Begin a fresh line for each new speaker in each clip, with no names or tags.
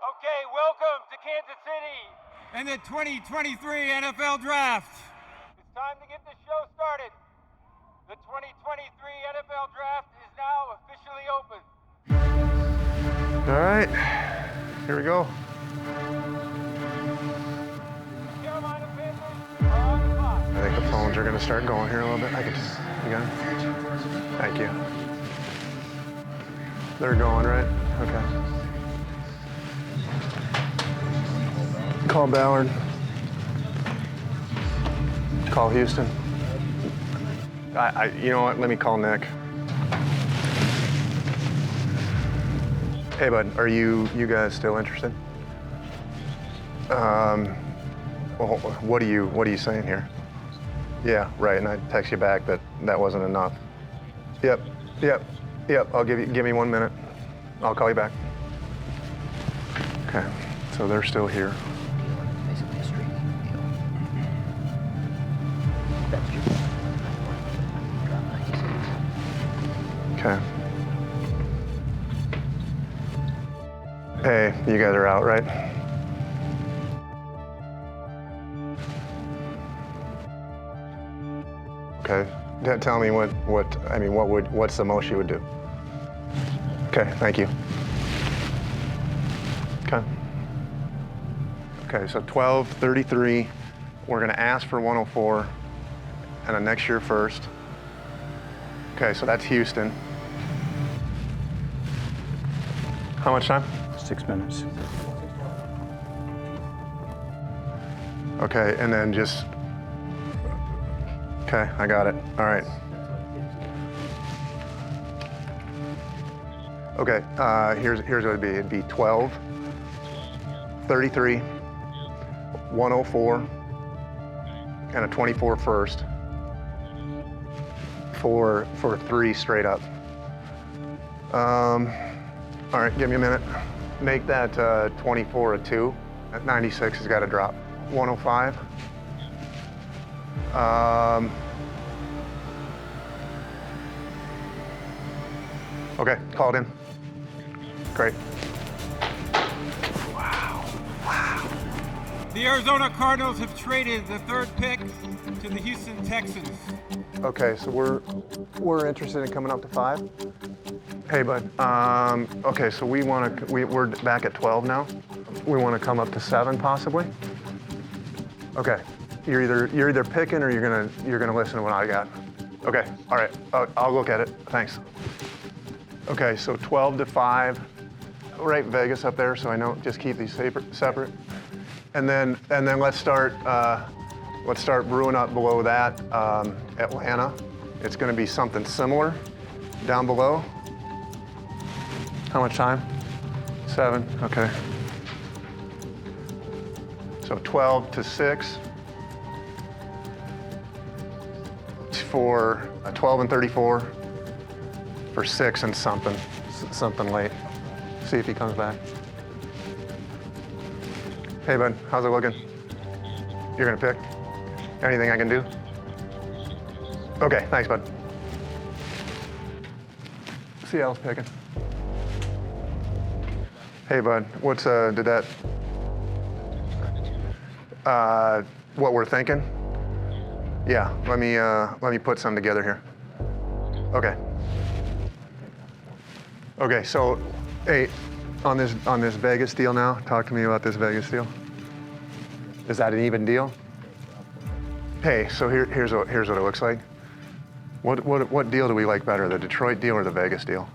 Okay, welcome to Kansas City and the 2023 NFL Draft. It's time to get the show started. The 2023 NFL Draft is now officially open.
All right, here we go.
Carolina Panthers are on the clock.
I think the phones are going to start going here a little bit. You got it? Thank you. They're going, right? Okay. Call Ballard. Call Houston. You know what? Let me call Nick. Hey, bud, are you guys still interested? Well, what are you saying here? Yeah, right. And I text you back that that wasn't enough. Yep. I'll give me 1 minute. I'll call you back. Okay. So they're still here.
Basically a streaming deal. That's true.
Okay. Hey, you guys are out, right? Okay. Tell me what's the most you would do? Okay, thank you. Okay, so 1233. We're gonna ask for 104 and a next year first. Okay, so that's Houston. How much time?
6 minutes.
Okay, and then just, okay, I got it. All right. Okay, here's what it'd be. It'd be 12, 33, 104, and a 24 first for 3 straight up. All right, give me a minute. Make that 24 a 2. That 96 has got to drop. 105. Okay, called in. Great. Wow.
The Arizona Cardinals have traded the 3rd pick to the Houston Texans.
Okay, so we're interested in coming up to 5. Hey, bud. Okay, so we're back at 12 now. We want to come up to 7, possibly. Okay, you're either picking or you're gonna listen to what I got. Okay, all right. I'll look at it. Thanks. Okay, so 12 to 5. Right, Vegas up there. So I know. Just keep these separate. And then let's start brewing up below that. Atlanta. It's going to be something similar down below. How much time? 7. Okay. So 12 to 6 for 12 and 34 for 6 and something late. See if he comes back. Hey, bud, how's it looking? You're gonna pick? Anything I can do? Okay, thanks, bud. Seattle's picking. Hey, bud, what's did that? What we're thinking? Yeah, let me put some together here. Okay. Okay, so, hey, on this Vegas deal now, talk to me about this Vegas deal. Is that an even deal? Hey, so here's what it looks like. What deal do we like better, the Detroit deal or the Vegas deal?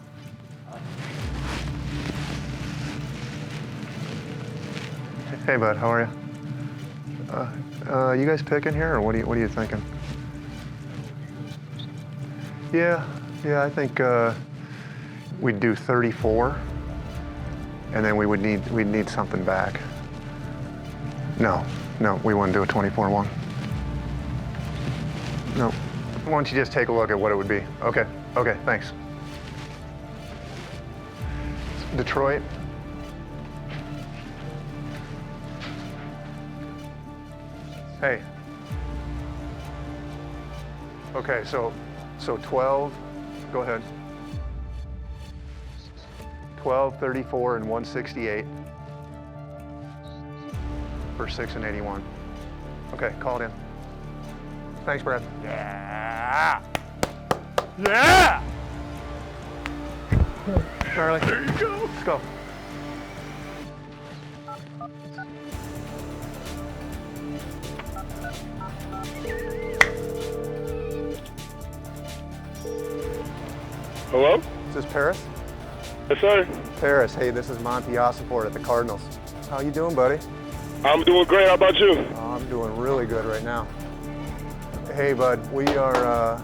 Hey, bud, how are you? You guys picking here, or what are you thinking? Yeah, I think we'd do 34, and then we'd need something back. No, we wouldn't do a 24-1. No. Why don't you just take a look at what it would be? Okay, thanks. Detroit. Hey. Okay, so 12, go ahead. 12, 34, and 168 for 6-81. Okay, call it in. Thanks, Brad.
Yeah! Yeah!
Charlie.
There you go.
Let's go.
Hello?
Is this Paris?
Yes, sir.
Paris, hey, this is Monti Ossenfort at the Cardinals. How you doing, buddy?
I'm doing great. How about you?
Oh, I'm doing really good right now. Hey, bud, we are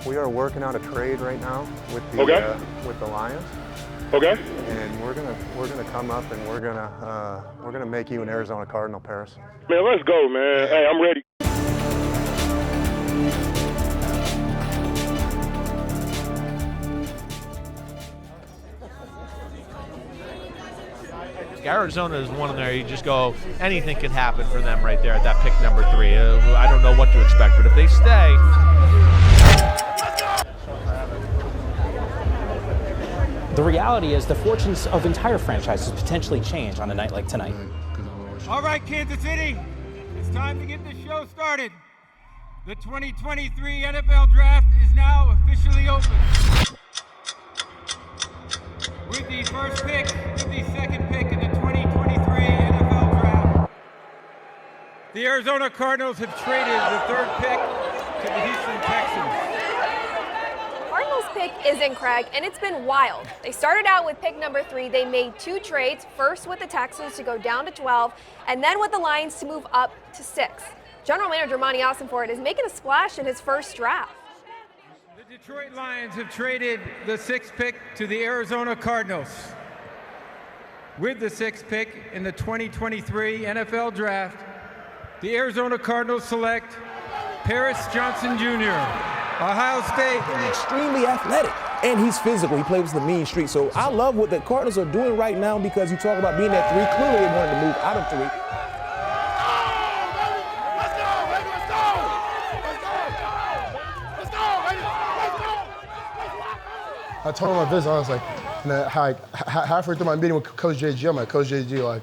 working out a trade right now with the Lions.
Okay.
And we're gonna come up and we're gonna make you an Arizona Cardinal, Paris.
Man, let's go, man. Hey, I'm ready.
Arizona is one in there. You just go, anything can happen for them right there at that pick number 3. I don't know what to expect, but if they stay.
The reality is the fortunes of entire franchises potentially change on a night like tonight.
All right, Kansas City, it's time to get the show started. The 2023 NFL Draft is now officially open. With the first pick, with the second pick in the 2023 NFL Draft, the Arizona Cardinals have traded the third pick to the Houston Texans.
Cardinals pick is in, Craig, and it's been wild. They started out with pick number 3. They made 2 trades, first with the Texans to go down to 12, and then with the Lions to move up to 6. General Manager Monti Ossenfort is making a splash in his first draft.
The Detroit Lions have traded the 6th pick to the Arizona Cardinals. With the 6th pick in the 2023 NFL Draft, the Arizona Cardinals select Paris Johnson Jr., Ohio State.
Extremely athletic, and he's physical. He plays the mean streak. So I love what the Cardinals are doing right now because you talk about being at 3. Clearly they wanted to move out of 3.
I told him my business. I was like, halfway through my meeting with Coach JG, I'm like, Coach JG, like,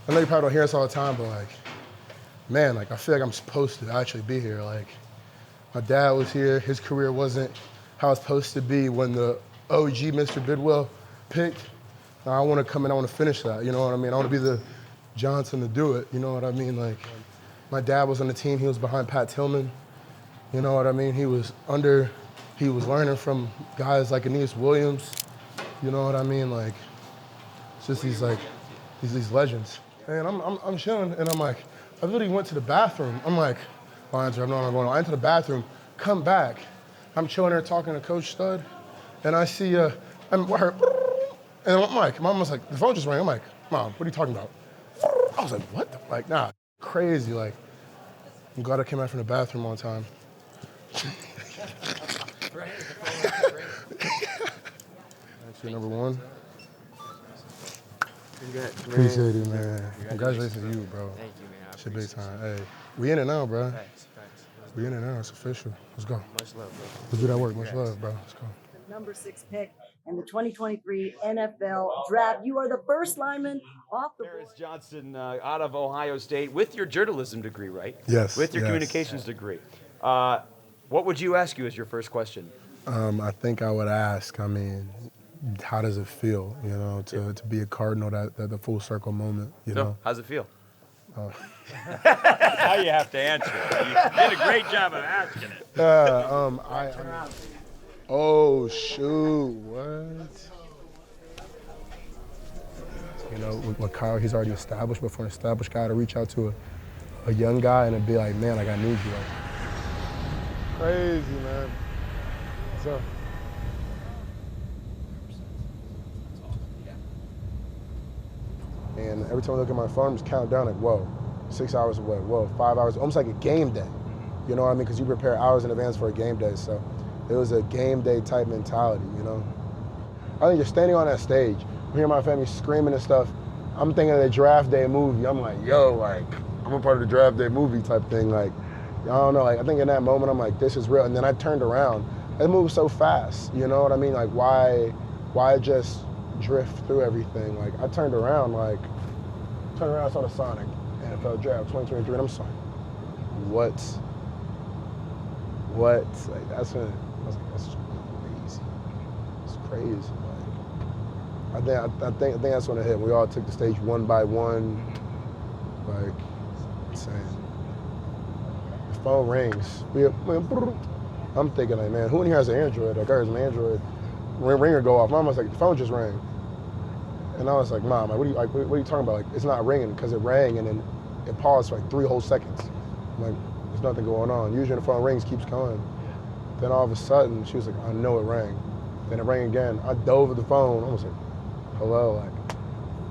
I know you probably don't hear us all the time, but like, man, like, I feel like I'm supposed to actually be here. Like, my dad was here. His career wasn't how it's supposed to be when the OG Mr. Bidwell picked. Now I want to come in, I want to finish that. You know what I mean? I want to be the Johnson to do it. You know what I mean? Like, my dad was on the team. He was behind Pat Tillman. You know what I mean? He was learning from guys like Aeneas Williams. You know what I mean? Like, it's just these legends. And I'm chilling, and I'm like, I literally went to the bathroom. I'm like, Lions, I know I'm going on. I went to the bathroom, come back. I'm chilling there talking to Coach Stud, and I see and I'm like, Mom was like, the phone just rang. I'm like, Mom, what are you talking about? I was like, what the, like, nah, crazy. Like, I'm glad I came out from the bathroom on time. That's your number 1. Appreciate it, man. Congratulations to you, bro.
Thank you, man.
Shit big time. Hey, we in it now, bro.
Thanks.
We in it now. It's official. Let's go.
Much love, bro.
Let's do that work. Much love, bro. Let's go.
Number 6 pick in the 2023 NFL Draft. You are the first lineman off the board.
Paris Johnson out of Ohio State with your journalism degree, right?
Yes.
With your communications degree. What would you ask you as your first question?
I think I would ask, I mean, how does it feel, you know, to be a Cardinal, that the full circle moment, you know?
How's it feel? Now you have to answer it. You did a great job of asking it.
Oh, shoot, what? You know, with Kyle, he's already established, but for an established guy to reach out to a young guy and be like, man, like, I need you. Like, crazy, man. So. And every time I look at my phone, I'm just counting down like, whoa, 6 hours away, whoa, 5 hours, almost like a game day. You know what I mean? Because you prepare hours in advance for a game day. So it was a game day type mentality, you know? I think you're standing on that stage, you hear my family screaming and stuff. I'm thinking of the draft day movie. I'm like, yo, like, I'm a part of the draft day movie type thing. Like, I don't know, like, I think in that moment, I'm like, this is real. And then I turned around. It moved so fast, you know what I mean? Like, why just drift through everything? Like, I turned around, saw the Sonic. NFL draft 2023, and I'm just like, what? Like that's when I was like, that's crazy. It's crazy. Like I think that's when it hit. We all took the stage one by one. Like insane. The phone rings. I'm thinking like, man, who in here has an Android? Like I heard an Android ringer go off. Mom was like, the phone just rang. And I was like, Mom, like, what are you talking about? Like, it's not ringing because it rang and then it paused for like 3 whole seconds. I'm like, there's nothing going on. Usually the phone rings, keeps going. Then all of a sudden, she was like, I know it rang. Then it rang again. I dove at the phone. I was like, hello, like,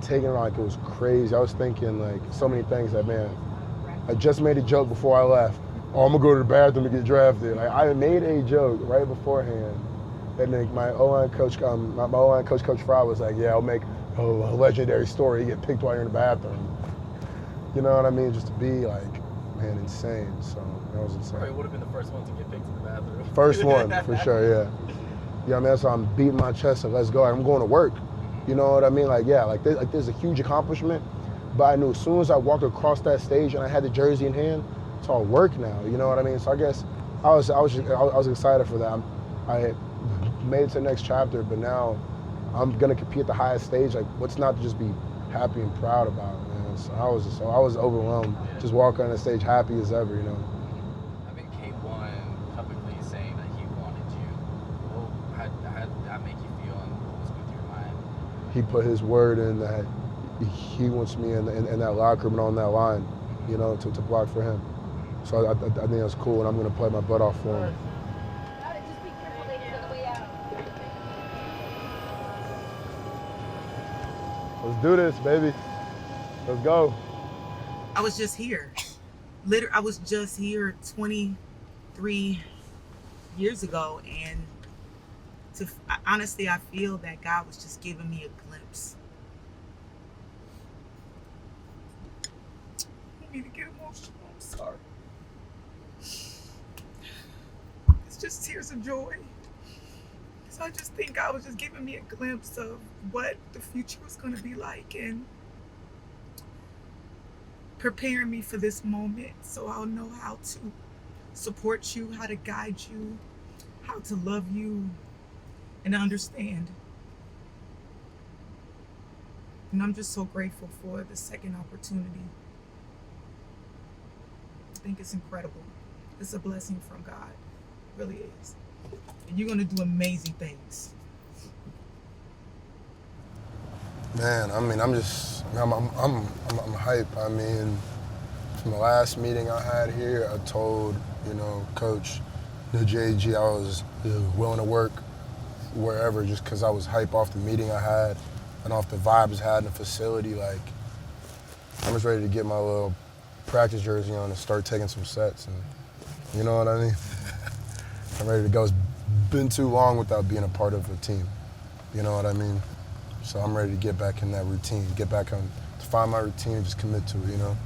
taking it like it was crazy. I was thinking like so many things that, man, I just made a joke before I left. Oh, I'm gonna go to the bathroom to get drafted. Like, I made a joke right beforehand. And then my O-line coach, my O-line coach, Coach Fry, was like, yeah, I'll make a legendary story. You get picked while you're in the bathroom. You know what I mean? Just to be like, man, insane. So that was insane.
Probably would have been the first one to get picked in the bathroom.
First one, for sure, yeah. Yeah, I mean, that's why I'm beating my chest and let's go. I'm going to work. You know what I mean? Like, yeah, like there's a huge accomplishment, but I knew as soon as I walked across that stage and I had the jersey in hand, it's all work now. You know what I mean? So I guess I was excited for that. I made it to the next chapter, but now I'm gonna compete at the highest stage. Like, what's not to just be happy and proud about, man? So I was overwhelmed, just walking on the stage, happy as ever, you know.
I think K1 publicly saying that he wanted you. Well, how did that make you feel, and what was with your mind?
He put his word in that he wants me in that locker room and on that line, you know, to block for him. So I think that's cool, and I'm gonna play my butt off for him. Let's do this, baby. Let's go.
I was just here. I was just here 23 years ago, and honestly, I feel that God was just giving me a glimpse. I need to get emotional. I'm sorry. It's just tears of joy. So I just think God was just giving me a glimpse of what the future was going to be like and preparing me for this moment so I'll know how to support you, how to guide you, how to love you, and understand. And I'm just so grateful for the second opportunity. I think it's incredible. It's a blessing from God. It really is. And you're gonna do amazing things.
Man, I mean, I'm hype. I mean, from the last meeting I had here, I told, you know, Coach, the JG, I was willing to work wherever just because I was hype off the meeting I had and off the vibes I had in the facility. Like, I'm just ready to get my little practice jersey on and start taking some sets, and you know what I mean? I'm ready to go. It's been too long without being a part of a team. You know what I mean? So I'm ready to get back in that routine, get back on, to find my routine and just commit to it, you know?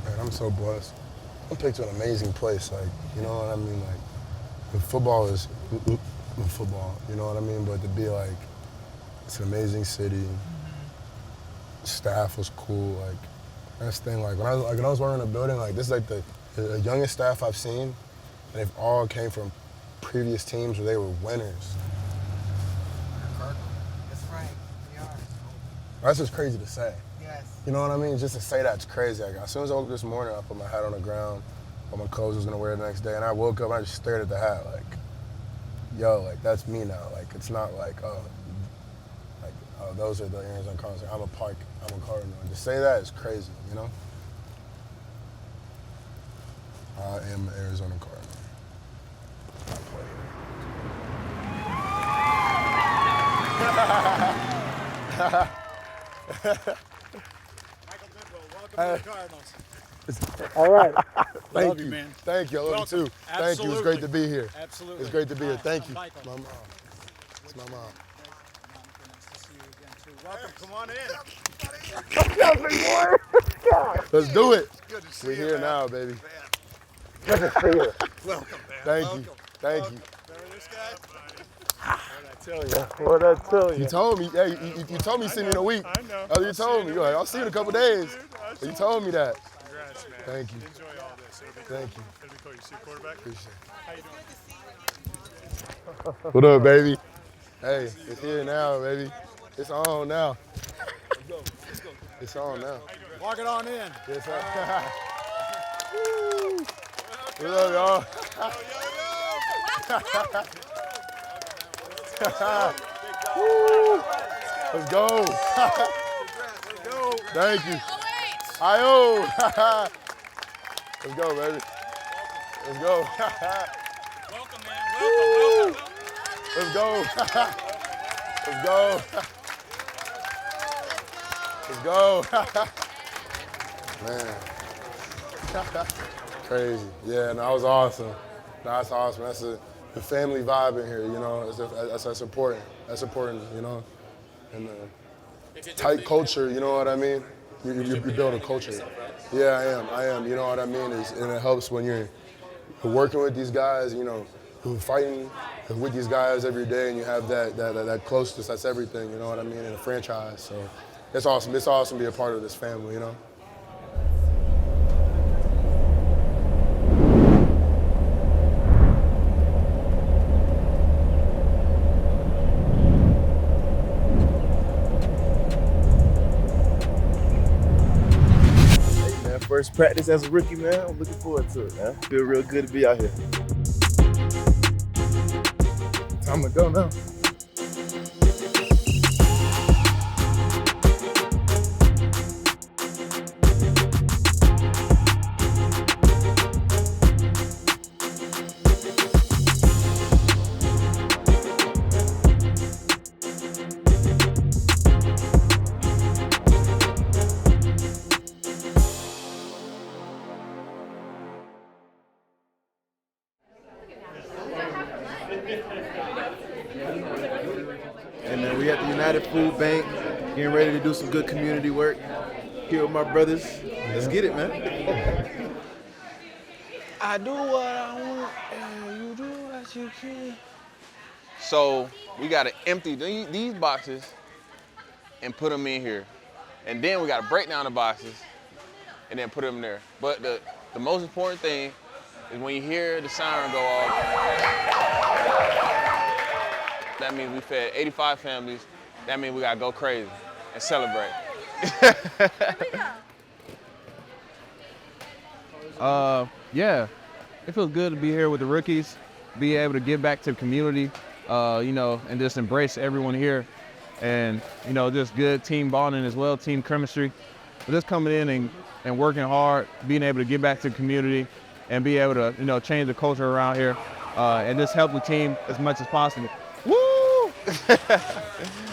Man, I'm so blessed. I'm picked to an amazing place, like, you know what I mean? Like, the football is football, you know what I mean? But to be like, it's an amazing city. Staff was cool, like, that's the thing, like, when I was working in a building, like, this is like the youngest staff I've seen, and they've all came from previous teams where they were winners.
That's right, we are.
That's just crazy to say.
Yes.
You know what I mean? Just to say that's crazy. Like, as soon as I woke up this morning, I put my hat on the ground, all my clothes I was gonna wear the next day, and I woke up and I just stared at the hat, like, yo, like, that's me now. Like, it's not like, oh, those are the Arizona Cardinals. I'm a Cardinal. And to say that is crazy, you know? I am an Arizona Cardinal.
Michael Bidwell, welcome to the Cardinals.
All right.
Love you, man.
Thank you. I love
Welcome.
you too. Thank you. It's great to be here.
Absolutely.
It's great to be here. Thank you.
Michael.
My mom. It's my mom.
Nice to see you again, too. Welcome. Come on in.
Let's do it.
Good to see
We're
you,
here
man.
now, baby.
Good to see you. Welcome, man.
Thank
Welcome.
you. Thank you.
Remember this guy?
tell you? What I tell you? You told me. Hey, you told me see me in a week. I know. Oh, you told me. You're like, I'll see you in a couple days. You told me that.
Congrats, man.
Thank you.
Enjoy all this.
Thank you.
It'll be cool. You see a quarterback?
Appreciate it.
How you doing?
What up, baby? Hey, it's here now, baby. It's on now.
Let's go.
It's on now.
Walk it on in.
Yes, sir. Woo. What up, y'all? Woo. Let's go.
Let's go.
Thank you. I-O. Let's go, baby. Let's go.
Welcome, man. Welcome.
Let's go. Let's go. Let's go. Man. Crazy. Yeah, no, that was awesome. No, that's awesome. That's the family vibe in here, you know. That's important. That's important, you know. And tight culture, you know what I mean? You build a culture. Yeah, I am. You know what I mean? And it helps when you're working with these guys, you know, who are fighting with these guys every day, and you have that closeness. That's everything, you know what I mean, in a franchise. So it's awesome. It's awesome to be a part of this family, you know.
First practice as a rookie, man. I'm looking forward to it, man. Feel real good to be out here.
Time to go now.
And we at the United Food Bank, getting ready to do some good community work here with my brothers. Let's get it, man.
I do what I want, and you do what you can. So we gotta empty these boxes and put them in here. And then we gotta break down the boxes and then put them there. But the most important thing is when you hear the siren go off, that means we fed 85 families. That means we gotta go crazy and celebrate.
Yeah, it feels good to be here with the rookies, be able to give back to the community, you know, and just embrace everyone here. And, you know, just good team bonding as well, team chemistry. But just coming in and working hard, being able to give back to the community and be able to, you know, change the culture around here and just help the team as much as possible. Woo!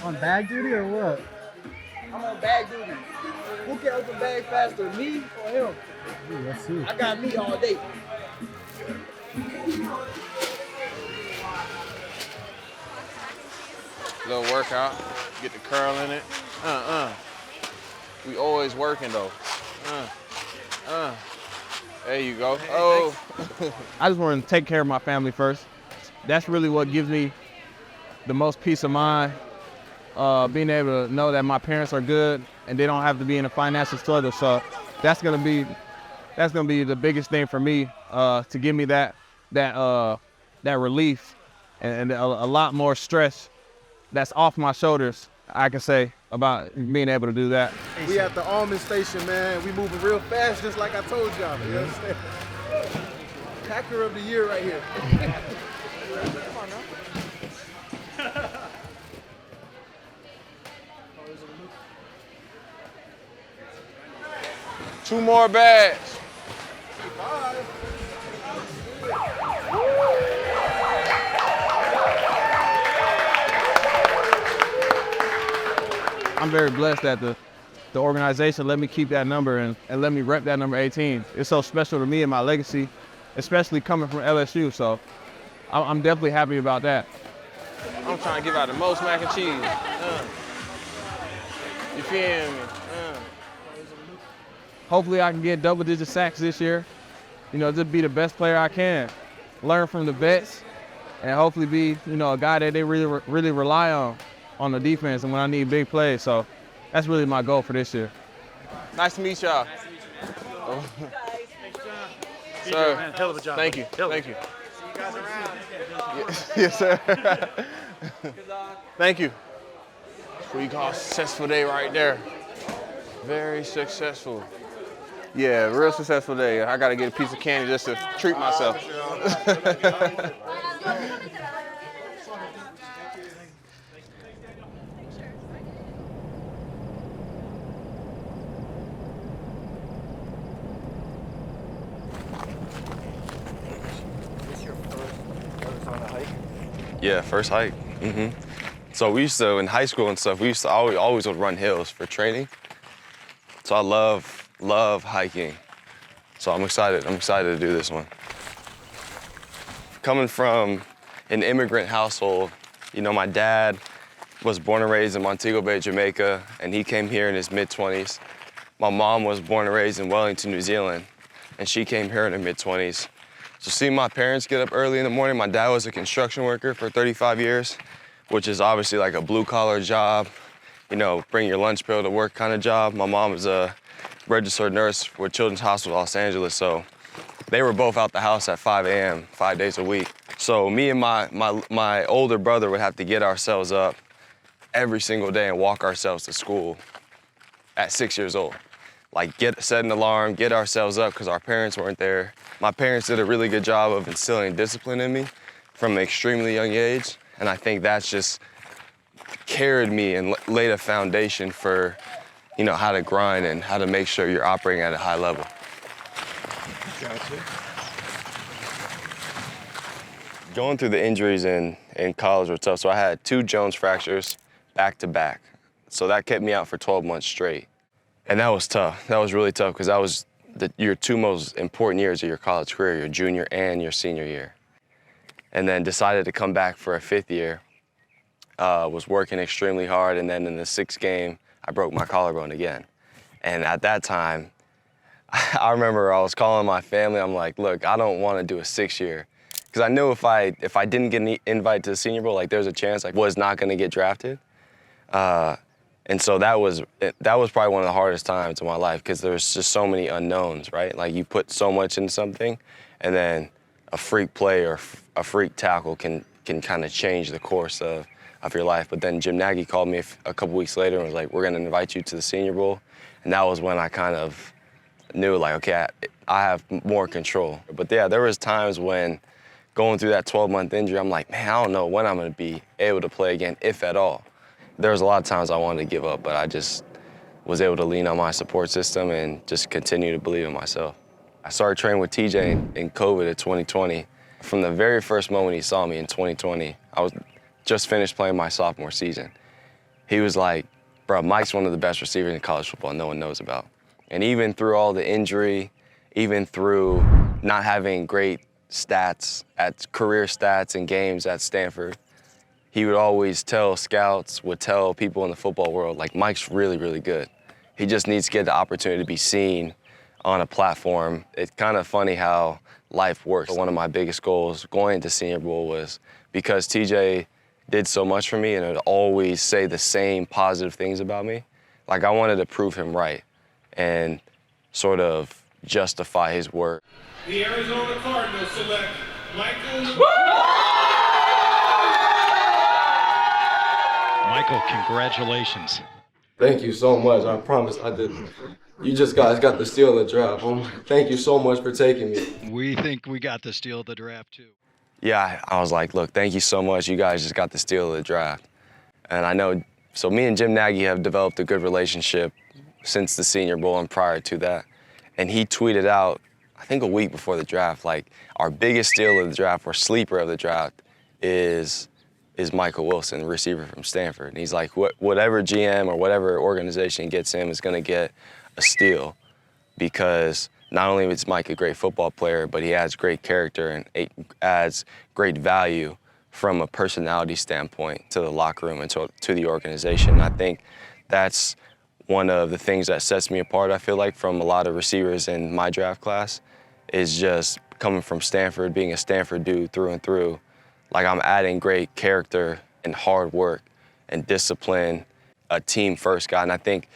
On bag duty or what?
I'm on bag duty. Who can open bag faster, me or him?
Ooh, let's see.
I got me all day.
Little workout, get the curl in it. We always working though. There you go. Oh.
I just want to take care of my family first. That's really what gives me the most peace of mind. Being able to know that my parents are good and they don't have to be in a financial struggle. So that's gonna be the biggest thing for me to give me that relief and a lot more stress that's off my shoulders, I can say, about being able to do that.
We at the almond station, man. We moving real fast, just like I told y'all. You know what I'm saying? Packer of the year right here. Come on now.
2 more bags.
I'm very blessed that the organization let me keep that number and let me rep that number 18. It's so special to me and my legacy, especially coming from LSU. So I'm definitely happy about that.
I'm trying to give out the most mac and cheese. You feel me?
Hopefully I can get double-digit sacks this year. You know, just be the best player I can. Learn from the vets and hopefully be, a guy that they really rely on the defense and when I need big plays. So that's really my goal for this year.
Nice to meet y'all.
Nice to meet you. Oh.
Sir,
man, hell of a job.
Thank you. Thank you.
See you guys around.
Yes, sir. Thank you. What you call a successful day right there. Very successful. Yeah, real successful day. I gotta get a piece of candy just to treat myself.
Yeah, first hike. So we used to, in high school and stuff, we used to always would run hills for training. So I love hiking. So I'm excited to do this one. Coming from an immigrant household, my dad was born and raised in Montego Bay, Jamaica, and he came here in his mid-20s. My mom was born and raised in Wellington, New Zealand, and she came here in her mid-20s. So seeing my parents get up early in the morning, my dad was a construction worker for 35 years, which is obviously like a blue-collar job, bring your lunch pail to work kind of job. My mom was a registered nurse with Children's Hospital Los Angeles, so they were both out the house at 5 a.m., 5 days a week. So me and my older brother would have to get ourselves up every single day and walk ourselves to school at 6 years old. Like set an alarm, get ourselves up because our parents weren't there. My parents did a really good job of instilling discipline in me from an extremely young age. And I think that's just carried me and laid a foundation for, how to grind and how to make sure you're operating at a high level.
Gotcha.
Going through the injuries in college were tough. So I had 2 Jones fractures back to back. So that kept me out for 12 months straight. And that was tough. That was really tough because that was your 2 most important years of your college career, your junior and your senior year. And then decided to come back for a 5th year. Was working extremely hard, and then in the 6th game, I broke my collarbone again. And at that time, I remember I was calling my family. I'm like, look, I don't want to do a 6th year. Because I knew if I didn't get an invite to the Senior Bowl, there's a chance I was not going to get drafted. And so that was probably one of the hardest times in my life because there's just so many unknowns, right? Like you put so much into something, and then a freak play or a freak tackle can kind of change the course of your life. But then Jim Nagy called me a couple weeks later and was like, we're going to invite you to the Senior Bowl. And that was when I kind of knew, okay, I have more control. But yeah, there was times when going through that 12-month injury, I'm like, man, I don't know when I'm going to be able to play again, if at all. There was a lot of times I wanted to give up, but I just was able to lean on my support system and just continue to believe in myself. I started training with TJ in COVID of 2020. From the very first moment he saw me in 2020, I was just finished playing my sophomore season. He was like, bro, Mike's one of the best receivers in college football no one knows about. And even through all the injury, even through not having great stats, career stats in games at Stanford, he would always tell scouts, would tell people in the football world, Mike's really, really good. He just needs to get the opportunity to be seen on a platform. It's kind of funny how life works. One of my biggest goals going into Senior Bowl was because TJ did so much for me and would always say the same positive things about me. I wanted to prove him right and sort of justify his work.
The Arizona Cardinals select Michael.
Michael, congratulations.
Thank you so much. I promise I didn't. You just guys got the steal of the draft. Thank you so much for taking me.
We think we got the steal of the draft, too.
Yeah, I was like, look, thank you so much. You guys just got the steal of the draft. And I know, so me and Jim Nagy have developed a good relationship since the Senior Bowl and prior to that. And he tweeted out, I think a week before the draft, our biggest steal of the draft or sleeper of the draft is Michael Wilson, the receiver from Stanford. And he's like, whatever GM or whatever organization gets him is going to get a steal because not only is Mike a great football player, but he has great character and adds great value from a personality standpoint to the locker room and to the organization. I think that's one of the things that sets me apart, I feel like, from a lot of receivers in my draft class is just coming from Stanford, being a Stanford dude through and through. Like, I'm adding great character and hard work and discipline, a team-first guy. And I think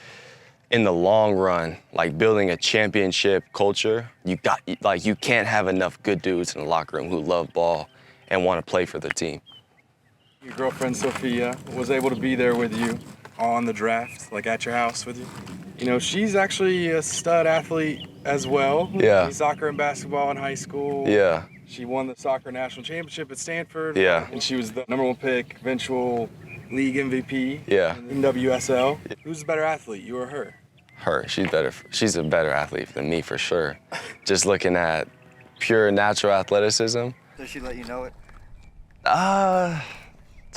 in the long run, like building a championship culture, you can't have enough good dudes in the locker room who love ball and want to play for the team.
Your girlfriend Sophia was able to be there with you on the draft, like at your house with you. You know, she's actually a stud athlete as well.
Yeah.
Soccer and basketball in high school.
Yeah.
She won the soccer national championship at Stanford.
Yeah.
And she was the #1 pick, eventual league MVP.
Yeah.
In WSL. Who's the better athlete, you or her?
Her. She's a better athlete than me for sure. Just looking at pure natural athleticism.
Does she let you know it?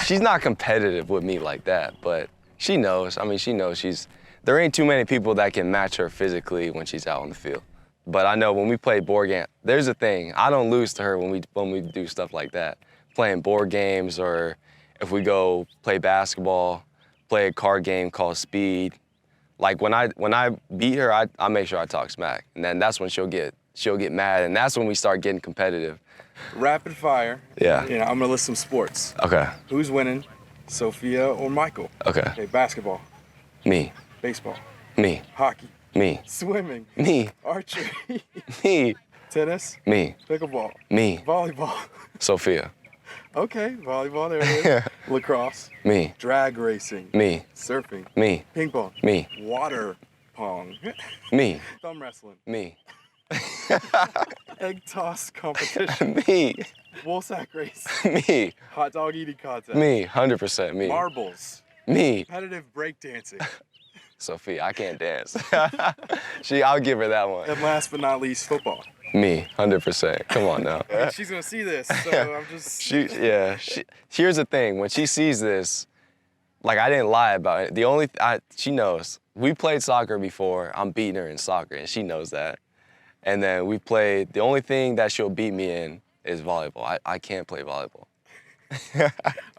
She's not competitive with me like that, but she knows. I mean, she knows there ain't too many people that can match her physically when she's out on the field. But I know when we play board game, there's a thing. I don't lose to her when we do stuff like that. Playing board games, or if we go play basketball, play a card game called Speed. Like when I beat her, I make sure I talk smack, and then that's when she'll get mad, and that's when we start getting competitive.
Rapid fire.
Yeah.
You know, I'm gonna list some sports.
Okay.
Who's winning, Sophia or Michael?
Okay.
Basketball.
Me.
Baseball.
Me.
Hockey.
Me.
Swimming.
Me.
Archery.
Me.
Tennis.
Me.
Pickleball.
Me.
Volleyball.
Sophia.
Okay, volleyball, there it is. Lacrosse.
Me.
Drag racing.
Me.
Surfing.
Me.
Ping pong.
Me.
Water pong.
Me.
Thumb wrestling.
Me.
Egg toss competition.
Me.
Woolsack race.
Me.
Hot dog eating contest.
Me. 100% me.
Marbles.
Me.
Competitive breakdancing.
Sophia, I can't dance. I'll give her that one.
And last but not least, football.
Me, 100%. Come on now.
I mean, she's gonna see this, so I'm just.
Here's the thing. When she sees this, like, I didn't lie about it. She knows. We played soccer before. I'm beating her in soccer, and she knows that. And then we played. The only thing that she'll beat me in is volleyball. I can't play volleyball.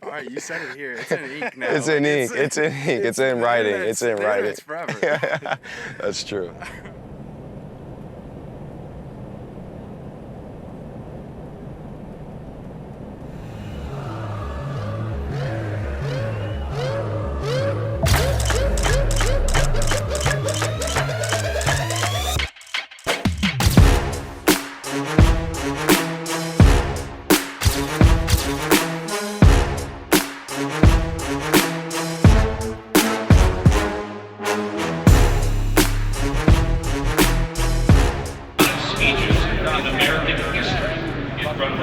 All right, you said it here. It's in ink now.
It's in ink. It's in ink. It's in writing. It's in writing.
It's forever.
That's true.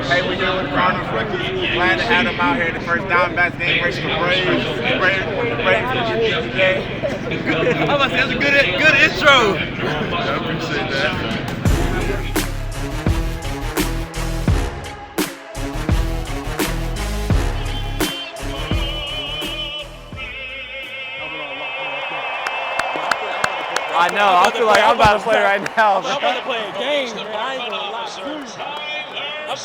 Hey, we're here with the Cardinals rookies. Glad to have them out here in the first Diamondbacks game versus the Braves. The Braves today.
I was that's a good intro.
I appreciate that.
I know. I feel like I'm about to play right now.
I'm about to play a game, man. I ain't gonna lie to you. I'm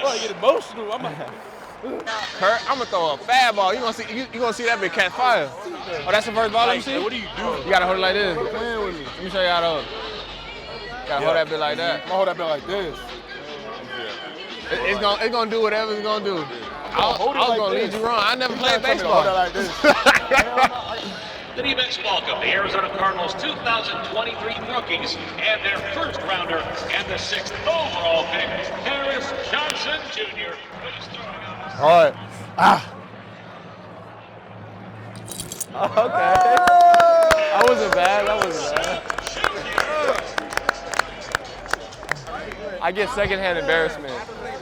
gonna get emotional.
Kurt, I'm gonna throw a fat ball. You gonna see that big catch fire. Oh, that's the first ball. Let me see.
What do you do?
You gotta hold it like this.
Playing with me.
Let me show you how to hold it. You gotta hold that bit like that.
I'm gonna hold that bit like this.
It's gonna do whatever it's gonna do. I was
like
gonna
this.
lead you wrong. I never played
Hold
baseball.
that like this.
Good evening, welcome the Arizona Cardinals 2023 rookies and their first rounder and the 6th overall pick, Harris Johnson Jr.
All right.
Okay. That wasn't bad. I get secondhand embarrassment.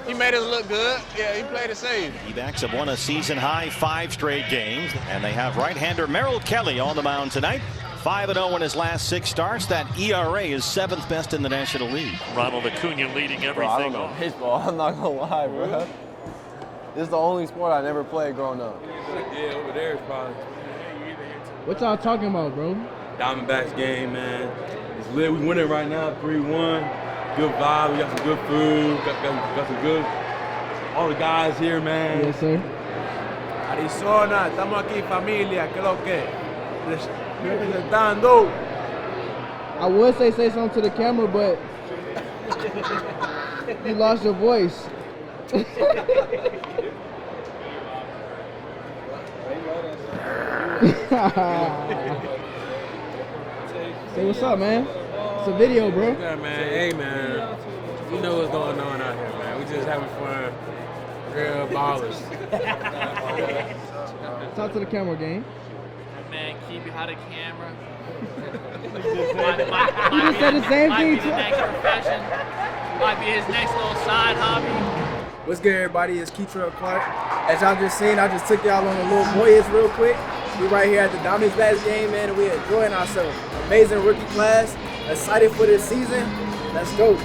He made us look good. Yeah, he played it safe.
D-backs have won a season-high 5 straight games, and they have right-hander Merrill Kelly on the mound tonight. 5-0 in his last 6 starts. That ERA is 7th best in the National League.
Ronald Acuna leading everything.
Bro, I don't know baseball. I'm not gonna lie, bro. This is the only sport I never played growing up.
Yeah, over there is probably.
What y'all talking about, bro?
Diamondbacks game, man. It's lit. We winning right now, 3-1. Good vibe. We got some good food. Got some good. All the guys here, man.
Yes, sir.
Arizona, estamos aquí, familia. ¿Qué es lo que? Representando.
I would say something to the camera, but you lost your voice. Say what's up, man. It's a video, bro.
Yeah, man. Hey, man. You know what's going on out here, man. We just having fun. Real ballers.
Talk to the camera, gang.
Man, keep behind the camera.
You just said the same thing
Might be the next profession. Might be his next little side hobby.
What's good, everybody? It's Kei'Trel Clark. As y'all just seen, I just took y'all on a little voyage real quick. We right here at the Diamondbacks game, man, and we're enjoying ourselves. Amazing rookie class. Excited for this season. Let's go.